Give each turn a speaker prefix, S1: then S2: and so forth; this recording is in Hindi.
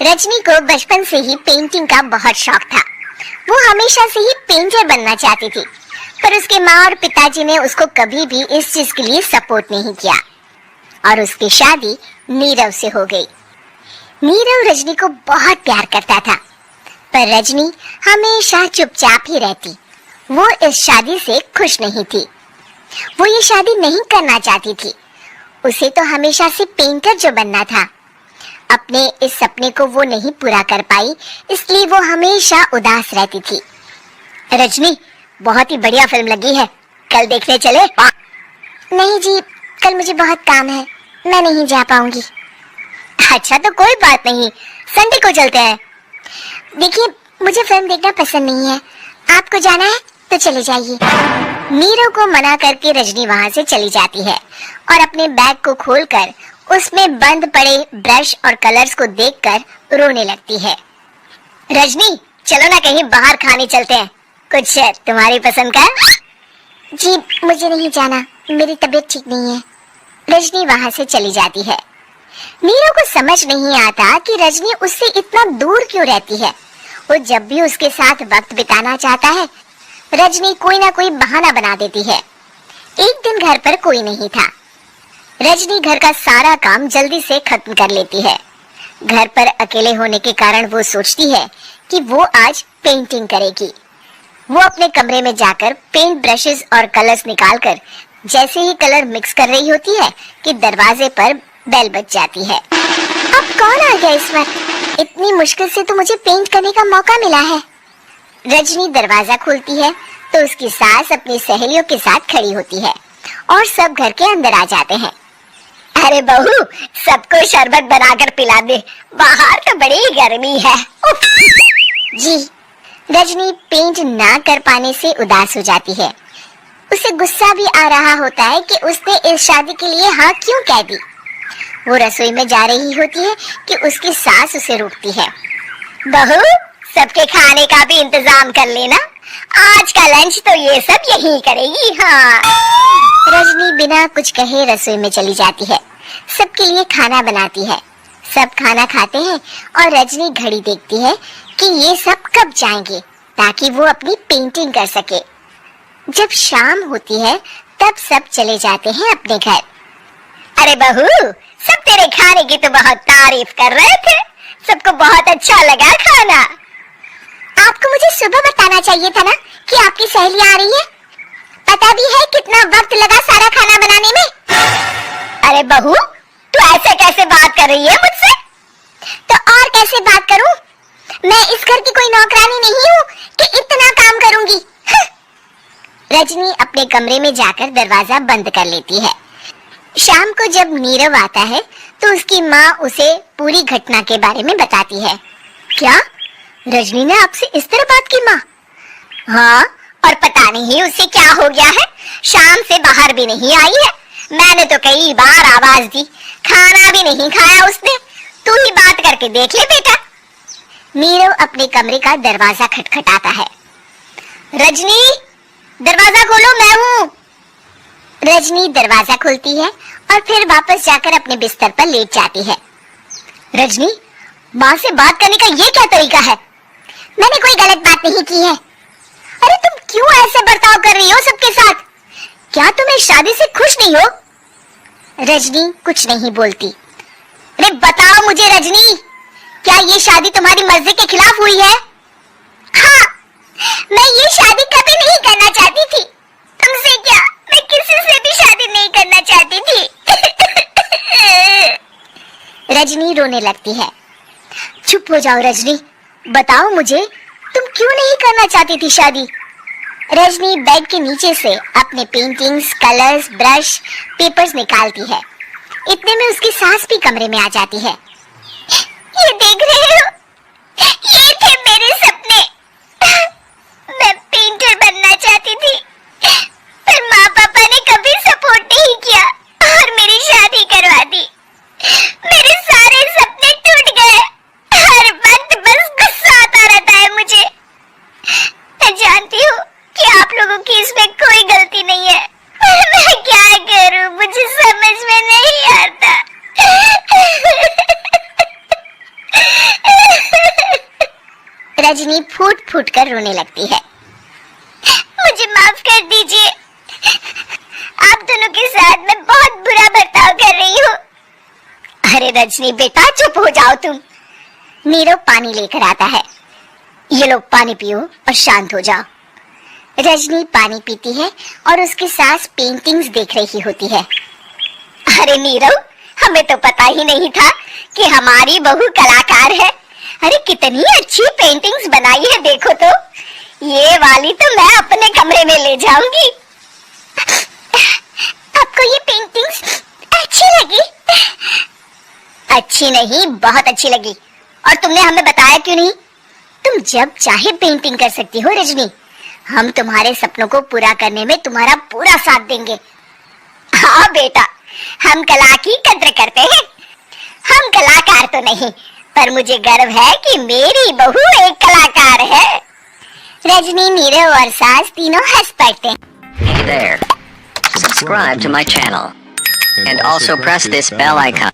S1: रजनी को बचपन से ही पेंटिंग का बहुत शौक था। वो हमेशा से ही पेंटर बनना चाहती थी, पर उसके माँ और पिताजी ने उसको कभी भी इस चीज के लिए सपोर्ट नहीं किया और उसकी शादी नीरव से हो गई। नीरव रजनी को बहुत प्यार करता था, पर रजनी हमेशा चुपचाप ही रहती। वो इस शादी से खुश नहीं थी। वो ये शादी नहीं करना चाहती थी। उसे तो हमेशा से पेंटर जो बनना था। अपने इस सपने को वो नहीं पूरा कर पाई, इसलिए वो हमेशा उदास रहती थी। रजनी, बहुत ही बढ़िया फिल्म लगी है, कल देखने चले? नहीं जी, कल मुझे बहुत काम है, मैं नहीं जा पाऊंगी। अच्छा तो कोई बात नहीं, संडे को चलते हैं। देखिए, मुझे फिल्म देखना पसंद नहीं है, आपको जाना है तो चले जाइए। नीरव को मना करके रजनी वहाँ से चली जाती है और अपने बैग को खोलकर उसमें बंद पड़े ब्रश और कलर्स को देखकर रोने लगती है। रजनी, चलो ना कहीं बाहर खाने चलते हैं, कुछ तुम्हारी पसंद का। जी मुझे नहीं जाना, मेरी तबीयत ठीक नहीं है। रजनी वहाँ से चली जाती है। नीरव को समझ नहीं आता कि रजनी उससे इतना दूर क्यों रहती है। वो जब भी उसके साथ वक्त बिताना चाहता है, रजनी कोई ना कोई बहाना बना देती है। एक दिन घर पर कोई नहीं था। रजनी घर का सारा काम जल्दी से खत्म कर लेती है। घर पर अकेले होने के कारण वो सोचती है कि वो आज पेंटिंग करेगी। वो अपने कमरे में जाकर पेंट ब्रशेस और कलर्स निकालकर जैसे ही कलर मिक्स कर रही होती है कि दरवाजे पर बेल बज जाती है। अब कौन आ गया इस वक्त? इतनी मुश्किल से तो मुझे पेंट करने का मौका मिला है। रजनी दरवाजा खोलती है तो उसकी सास अपनी सहेलियों के साथ खड़ी होती है और सब घर के अंदर आ जाते हैं। अरे बहू, सबको शरबत बनाकर पिला दे, बाहर तो बड़ी गर्मी है। जी। रजनी पेंट ना कर पाने से उदास हो जाती है। उसे गुस्सा भी आ रहा होता है कि उसने इस शादी के लिए हाँ क्यों कह दी। वो रसोई में जा रही होती है कि उसकी सास उसे रोकती है। बहू, सबके खाने का भी इंतजाम कर लेना, आज का लंच तो ये सब यही करेगी। हाँ। रजनी बिना कुछ कहे रसोई में चली जाती है। सबके लिए खाना बनाती है। सब खाना खाते हैं और रजनी घड़ी देखती है कि ये सब कब जाएंगे ताकि वो अपनी पेंटिंग कर सके। जब शाम होती है तब सब चले जाते हैं अपने घर। अरे बहू, सब तेरे खाने की तो बहुत तारीफ कर रहे थे, सबको बहुत अच्छा लगा खाना। आपको मुझे सुबह बताना चाहिए था ना कि आपकी सहेली आ रही है। पता भी है कितना वक्त लगा सारा खाना बनाने में। अरे बहू, तू ऐसे कैसे बात कर रही है मुझसे? तो और कैसे बात करूं? मैं इस घर की कोई नौकरानी नहीं हूँ कि इतना काम करूंगी। रजनी अपने कमरे में जाकर दरवाजा बंद कर लेती है। शाम को जब नीरव आता है तो उसकी माँ उसे पूरी घटना के बारे में बताती है। क्या रजनी ने आपसे इस तरह बात की माँ? हाँ, और पता नहीं उसे क्या हो गया है, शाम से बाहर भी नहीं आई है। मैंने तो कई बार आवाज दी, खाना भी नहीं खाया उसने। तू ही बात करके देख ले बेटा। नीरव अपने कमरे का दरवाजा खटखटाता है। रजनी, दरवाजा खोलो, मैं हूँ। रजनी दरवाजा खोलती है और फिर वापस जाकर अपने बिस्तर पर लेट जाती है। रजनी, माँ से बात करने का ये क्या तरीका है? मैंने कोई गलत बात नहीं की है। अरे तुम क्यों ऐसे बर्ताव कर रही हो सबके साथ? क्या तुम इस शादी से खुश नहीं हो? रजनी कुछ नहीं बोलती। अरे बताओ मुझे रजनी, क्या ये शादी तुम्हारी मर्जी के खिलाफ हुई है? हाँ, मैं ये शादी कभी नहीं करना चाहती थी। तुमसे क्या, मैं किसी से भी शादी नहीं करना चाहती थी। रजनी रोने लगती है। चुप हो जाओ रजनी, बताओ मुझे, तुम क्यों नहीं करना चाहती थी शादी? रजनी बेड के नीचे से अपने पेंटिंग्स, कलर्स, ब्रश, पेपर्स निकालती है। इतने में उसकी सास भी कमरे में आ जाती है। ये देख रहे हो, ये थे मेरे सपने। मैं पेंटर बनना चाहती थी, पर माँ पापा ने कभी सपोर्ट नहीं किया और मेरी शादी करवा दी। मेरे सारे सपने टूट गए। हर वक्त बस गुस्सा आता रहता है मुझे। मैं जानती हूँ कि आप लोगों की इसमें कोई गलती नहीं है, पर मैं क्या करूँ, मुझे समझ में नहीं आता। फूटकर रोने लगती है। मुझे माफ कर दीजिए, आप दोनों के साथ मैं बहुत बुरा बर्ताव कर रही हूँ। अरे रजनी बेटा चुप हो जाओ तुम। नीरव पानी लेकर आता है। ये लो पानी पियो और शांत हो जाओ। रजनी पानी पीती है और उसकी सास पेंटिंग्स देख रही होती है। अरे नीरव, हमें तो पता ही नहीं था कि हमारी बहू कलाकार है। अरे कितनी अच्छी पेंटिंग्स बनाई है, देखो तो। ये वाली तो मैं अपने कमरे में ले जाऊंगी। आपको ये पेंटिंग्स अच्छी लगी? अच्छी नहीं, बहुत अच्छी लगी। और तुमने हमें बताया क्यों नहीं? तुम जब चाहे पेंटिंग कर सकती हो रजनी। हम तुम्हारे सपनों को पूरा करने में तुम्हारा पूरा साथ देंगे। हाँ बेटा, हम कला की कद्र करते हैं। हम कलाकार तो नहीं, पर मुझे गर्व है कि मेरी बहू एक कलाकार है। रजनी, नीरव और सास तीनों हंस पड़ते हैं।
S2: Hey there. Subscribe to my channel and also press this bell icon.